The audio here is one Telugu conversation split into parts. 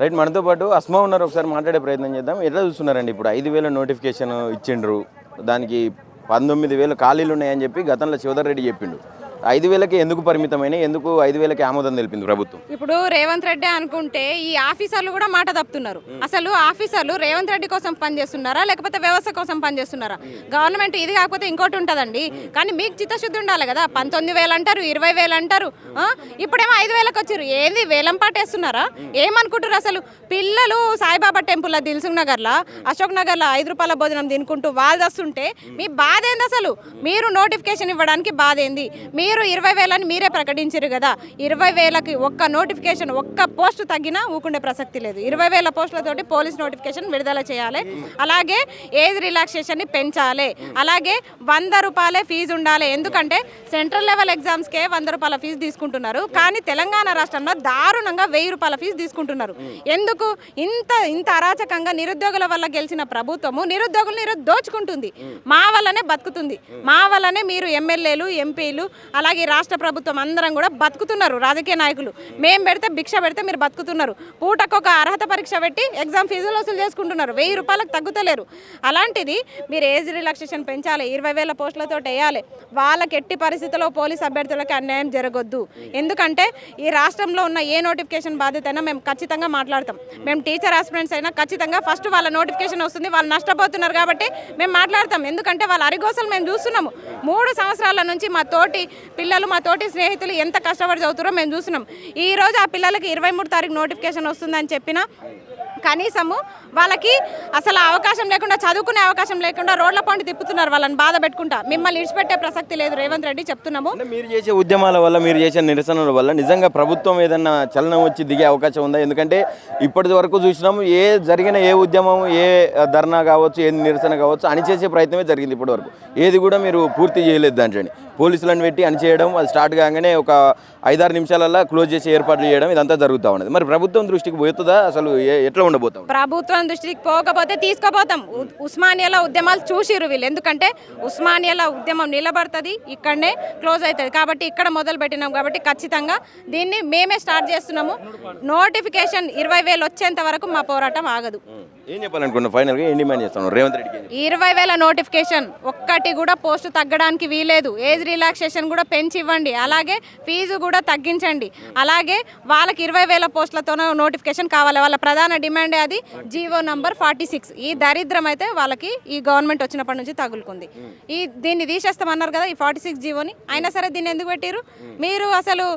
రైట్, మనతో పాటు అస్మా ఉన్నారు, ఒకసారి మాట్లాడే ప్రయత్నం చేద్దాం. ఎట్లా చూస్తున్నారండి ఇప్పుడు 5,000 నోటిఫికేషన్ ఇచ్చిండ్రు, దానికి 19,000 ఖాళీలు ఉన్నాయని చెప్పి గతంలో శివధర్ రెడ్డి చెప్పిండు. 5,000కి ఎందుకు పరిమితమైన, ఎందుకు 5,000కి ఆమోదం తెలిపింది ప్రభుత్వం? ఇప్పుడు రేవంత్ రెడ్డి అనుకుంటే ఈ ఆఫీసర్లు కూడా మాట తప్పుతున్నారు. అసలు ఆఫీసర్లు రేవంత్ రెడ్డి కోసం పనిచేస్తున్నారా లేకపోతే వ్యవస్థ కోసం పనిచేస్తున్నారా? గవర్నమెంట్ ఇది కాకపోతే ఇంకోటి ఉంటుందండి. కానీ మీకు చిత్తశుద్ధి ఉండాలి కదా. 19,000 అంటారు, 20,000 అంటారు, ఇప్పుడేమో 5,000కి వచ్చారు. ఏంది వేలం పాటేస్తున్నారా? ఏమనుకుంటారు అసలు? పిల్లలు సాయిబాబా టెంపుల్లో దిల్సుఖ్ నగర్లో, అశోక్ నగర్లో 5 రూపాయల భోజనం తినుకుంటూ వాళ్ళు వస్తుంటే మీ బాధ ఏంది అసలు? మీరు నోటిఫికేషన్ ఇవ్వడానికి బాధ ఏంది? మీరు 20,000 మీరే ప్రకటించారు కదా. 20,000కి ఒక్క నోటిఫికేషన్, ఒక్క పోస్ట్ తగ్గినా ఊకుండే ప్రసక్తి లేదు. 20,000 పోస్టులతోటి పోలీస్ నోటిఫికేషన్ విడుదల చేయాలి. అలాగే ఏజ్ రిలాక్సేషన్ని పెంచాలి. అలాగే 100 రూపాయలే ఫీజు ఉండాలి. ఎందుకంటే సెంట్రల్ లెవెల్ ఎగ్జామ్స్కే 100 రూపాయల ఫీజు తీసుకుంటున్నారు. కానీ తెలంగాణ రాష్ట్రంలో దారుణంగా 1000 రూపాయల ఫీజు తీసుకుంటున్నారు. ఎందుకు ఇంత అరాచకంగా? నిరుద్యోగుల వల్ల గెలిచిన ప్రభుత్వము నిరుద్యోగులను దోచుకుంటుంది. మా వల్లనే బతుకుతుంది. మా వల్లనే మీరు ఎమ్మెల్యేలు, ఎంపీలు, అలాగే రాష్ట్ర ప్రభుత్వం అందరం కూడా బతుకుతున్నారు. రాజకీయ నాయకులు మేము పెడితే భిక్ష పెడితే మీరు బతుకుతున్నారు. పూటకు ఒక అర్హత పరీక్ష పెట్టి ఎగ్జామ్ ఫీజులు వసూలు చేసుకుంటున్నారు. 1000 రూపాయలకు తగ్గుతలేరు. అలాంటిది మీరు ఏజ్ రిలాక్సేషన్ పెంచాలి, 20,000 పోస్టులతో వేయాలి. వాళ్ళకి ఎట్టి పరిస్థితుల్లో పోలీస్ అభ్యర్థులకి అన్యాయం జరగొద్దు. ఎందుకంటే ఈ రాష్ట్రంలో ఉన్న ఏ నోటిఫికేషన్ బాధ్యత అయినా మేము ఖచ్చితంగా మాట్లాడతాం. మేము టీచర్ ఆస్పిరెంట్స్ అయినా ఖచ్చితంగా ఫస్ట్ వాళ్ళ నోటిఫికేషన్ వస్తుంది, వాళ్ళు నష్టపోతున్నారు కాబట్టి మేము మాట్లాడతాం. ఎందుకంటే వాళ్ళ అరిగోసలు మేము చూస్తున్నాము. 3 సంవత్సరాల నుంచి మా తోటి పిల్లలు, మా తోటి స్నేహితులు ఎంత కష్టపడి చదువుతారో మేము చూస్తున్నాం. ఈరోజు ఆ పిల్లలకి 23 తారీఖు నోటిఫికేషన్ వస్తుందని చెప్పినా కనీసము వాళ్ళకి అసలు అవకాశం లేకుండా, చదువుకునే అవకాశం లేకుండా రోడ్ల పాయింట్ తిప్పుతున్నారు. వాళ్ళని బాధ పెట్టుకుంటా. మిమ్మల్ని విడిచిపెట్టే ప్రసక్తి లేదు రేవంత్ రెడ్డి, చెప్తున్నాము. మీరు చేసే ఉద్యమాల వల్ల, మీరు చేసే నిరసనల వల్ల నిజంగా ప్రభుత్వం ఏదన్నా చలనం వచ్చి దిగే అవకాశం ఉందా? ఎందుకంటే ఇప్పటి వరకు చూసినాము, జరిగిన ఏ ఉద్యమం, ఏ ధర్నా కావచ్చు, ఏ నిరసన కావచ్చు, అణిచేసే ప్రయత్నమే జరిగింది ఇప్పటి వరకు. ఏది కూడా మీరు పూర్తి చేయలేదు. దాంట్లోని పోలీసులను పెట్టి అణిచేయడం, అది స్టార్ట్ కాగానే ఒక 5-6 నిమిషాలలో క్లోజ్ చేసే ఏర్పాట్లు చేయడం, ఇదంతా జరుగుతూ ఉన్నది. మరి ప్రభుత్వం దృష్టికి పోతుందా? అసలు ఎట్లా ఉండబోతాం? ప్రభుత్వం దృష్టికి పోకపోతే తీసుకుపోతాం. ఉస్మానియాలో ఉద్యమాలు చూసిరు వీళ్ళు. ఎందుకంటే ఉస్మానియాలో ఉద్యమం నిలబడుతుంది, ఇక్కడనే క్లోజ్ అవుతుంది. కాబట్టి ఇక్కడ మొదలు పెట్టినాం కాబట్టి ఖచ్చితంగా దీన్ని మేమే స్టార్ట్ చేస్తున్నాము. నోటిఫికేషన్ 20,000 వచ్చేంత వరకు మా పోరాటం ఆగదు. ఏం చెప్పాలనుకున్నా ఫైనల్గా? ఏం డిమాండ్ చేస్తాను రేవంత్ రెడ్డికి? 20,000 నోటిఫికేషన్ ఒక్కటి కూడా పోస్టు తగ్గడానికి వీలేదు. ఏజ్ రిలాక్సేషన్ కూడా పెంచి ఇవ్వండి. అలాగే ఫీజు కూడా తగ్గించండి. అలాగే వాళ్ళకి 20,000 పోస్టులతో నోటిఫికేషన్ కావాలి. వాళ్ళ ప్రధాన డిమాండే అది. GO number 46. ఈ దరిద్రం అయితే వాళ్ళకి ఈ గవర్నమెంట్ వచ్చినప్పటి నుంచి తగులుకుంది. దీన్ని తీసేస్తామన్నారు కదా, ఈ 46 జీవోని. అయినా సరే దీన్ని ఎందుకు పెట్టిరు మీరు? అసలు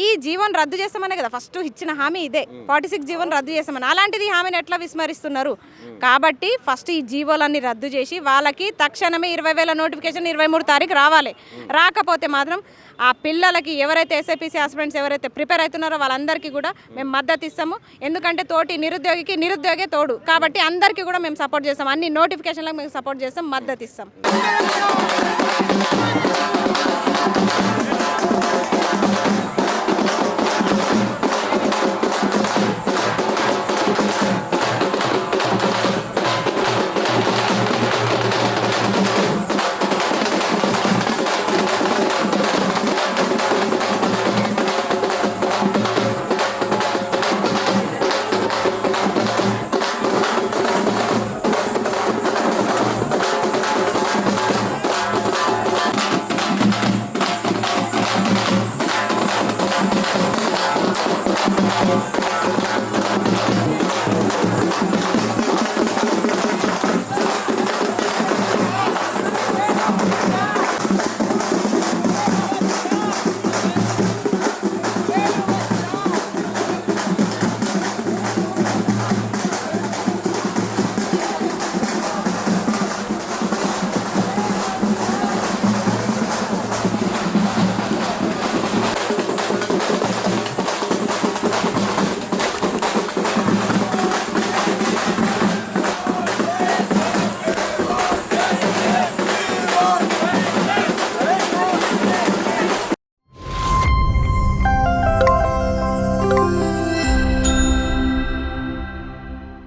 ఈ జీవోని రద్దు చేస్తామనే కదా ఫస్ట్ ఇచ్చిన హామీ ఇదే, 46 జీవోని రద్దు చేస్తామని. అలాంటిది ఈ హామీని ఎట్లా విస్మరిస్తున్నారు? కాబట్టి ఫస్ట్ ఈ జీవోలన్నీ రద్దు చేసి వాళ్ళకి తక్షణమే 20,000 నోటిఫికేషన్ 23 తారీఖు రావాలి. రాకపోతే మాత్రం ఆ పిల్లలకి ఎవరైతే ఎస్ఐపిసి ఆస్పిరెంట్స్ ఎవరైతే ప్రిపేర్ అవుతున్నారో వాళ్ళందరికీ కూడా మేము మద్దతు ఇస్తాము. ఎందుకంటే తోటి నిరుద్యోగికి నిరుద్యోగే తోడు. కాబట్టి అందరికీ కూడా మేము సపోర్ట్ చేస్తాం. అన్ని నోటిఫికేషన్లకు మేము సపోర్ట్ చేస్తాం, మద్దతు ఇస్తాం.